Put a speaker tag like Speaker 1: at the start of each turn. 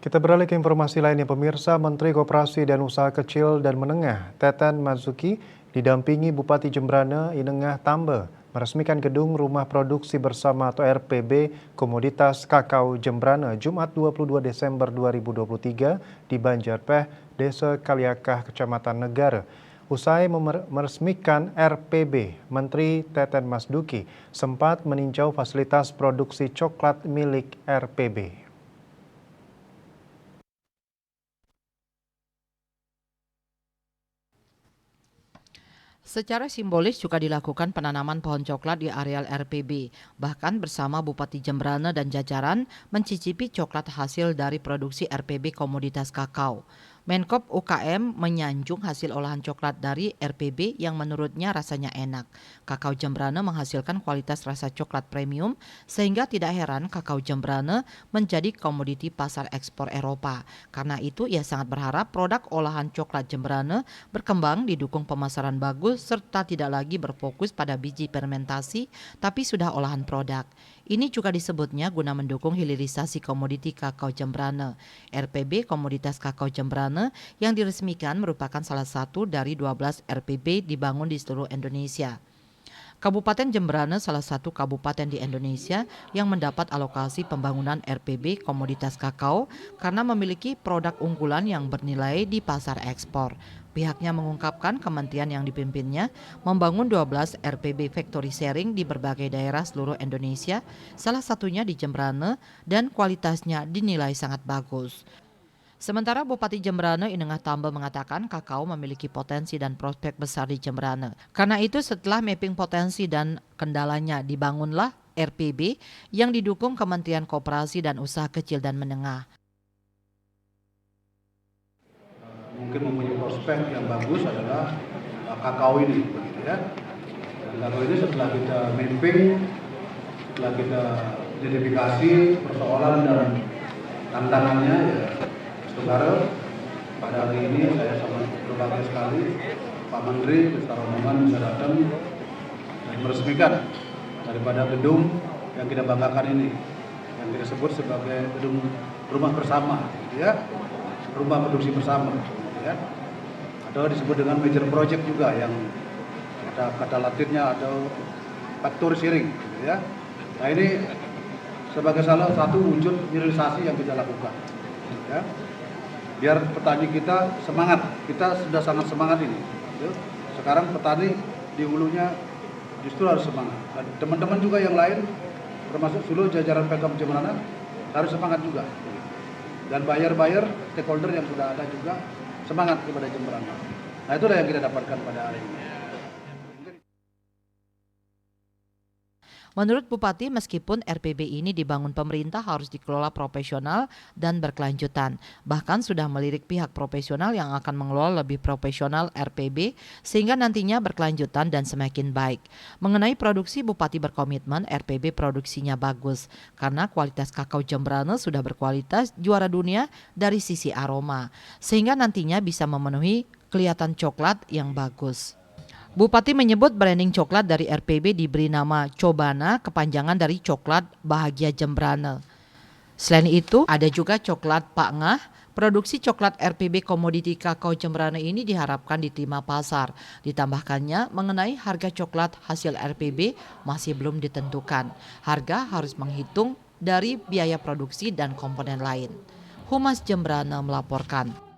Speaker 1: Kita beralih ke informasi lainnya, pemirsa. Menteri Koperasi dan Usaha Kecil dan Menengah, Teten Mazuki, didampingi Bupati Jembrana Inengah Tambe, meresmikan gedung Rumah Produksi Bersama atau RPB Komoditas Kakao Jembrana Jumat 22 Desember 2023 di Banjarpeh, Desa Kaliakah, Kecamatan Negara. Usai meresmikan RPB, Menteri Teten Mazuki sempat meninjau fasilitas produksi coklat milik RPB.
Speaker 2: Secara simbolis juga dilakukan penanaman pohon coklat di areal RPB. Bahkan bersama Bupati Jembrana dan jajaran mencicipi coklat hasil dari produksi RPB Komoditas Kakao. Menkop UKM menyanjung hasil olahan coklat dari RPB yang menurutnya rasanya enak. Kakao Jembrana menghasilkan kualitas rasa coklat premium sehingga tidak heran kakao Jembrana menjadi komoditi pasar ekspor Eropa. Karena itu ia sangat berharap produk olahan coklat Jembrana berkembang didukung pemasaran bagus serta tidak lagi berfokus pada biji fermentasi tapi sudah olahan produk. Ini juga disebutnya guna mendukung hilirisasi komoditi kakao Jembrana. RPB Komoditas Kakao Jembrana yang diresmikan merupakan salah satu dari 12 RPB dibangun di seluruh Indonesia. Kabupaten Jembrana salah satu kabupaten di Indonesia yang mendapat alokasi pembangunan RPB Komoditas Kakao karena memiliki produk unggulan yang bernilai di pasar ekspor. Pihaknya mengungkapkan kementerian yang dipimpinnya membangun 12 RPB Factory Sharing di berbagai daerah seluruh Indonesia, salah satunya di Jembrana, dan kualitasnya dinilai sangat bagus. Sementara Bupati Jembrana Inengah Tambe mengatakan kakao memiliki potensi dan prospek besar di Jembrana. Karena itu setelah mapping potensi dan kendalanya dibangunlah RPB yang didukung Kementerian Koperasi dan Usaha Kecil dan Menengah.
Speaker 3: Mungkin mempunyai prospek yang bagus adalah kakao ini, begitu ya. Dan kakao ini setelah kita mapping, setelah kita identifikasi persoalan dan tantangannya, ya, saudara, pada hari ini saya sangat berbahagia sekali Pak Menteri beserta rombongan bisa datang dan meresmikan daripada gedung yang kita banggakan ini, yang kita sebut sebagai gedung rumah bersama, gitu ya, rumah produksi bersama. Ya, atau disebut dengan major project juga yang kata latinnya atau factory sharing, gitu ya. Nah ini sebagai salah satu wujud hilirisasi yang kita lakukan, ya. Biar petani kita semangat, kita sudah sangat semangat ini. Gitu. Sekarang petani di hulunya justru harus semangat. Dan teman-teman juga yang lain, termasuk seluruh jajaran Pemkab Jembrana harus semangat juga. Dan buyer stakeholder yang sudah ada juga semangat kepada Jembrana. Nah itulah yang kita dapatkan pada hari ini.
Speaker 2: Menurut Bupati, meskipun RPB ini dibangun pemerintah harus dikelola profesional dan berkelanjutan. Bahkan sudah melirik pihak profesional yang akan mengelola lebih profesional RPB sehingga nantinya berkelanjutan dan semakin baik. Mengenai produksi, Bupati berkomitmen RPB produksinya bagus karena kualitas kakao Jembrana sudah berkualitas juara dunia dari sisi aroma sehingga nantinya bisa memenuhi kelihatan coklat yang bagus. Bupati menyebut branding coklat dari RPB diberi nama Cobana, kepanjangan dari Coklat Bahagia Jembrana. Selain itu, ada juga coklat Pak Ngah. Produksi coklat RPB Komoditi Kakao Jembrana ini diharapkan diterima pasar. Ditambahkannya mengenai harga coklat hasil RPB masih belum ditentukan. Harga harus menghitung dari biaya produksi dan komponen lain. Humas Jembrana melaporkan.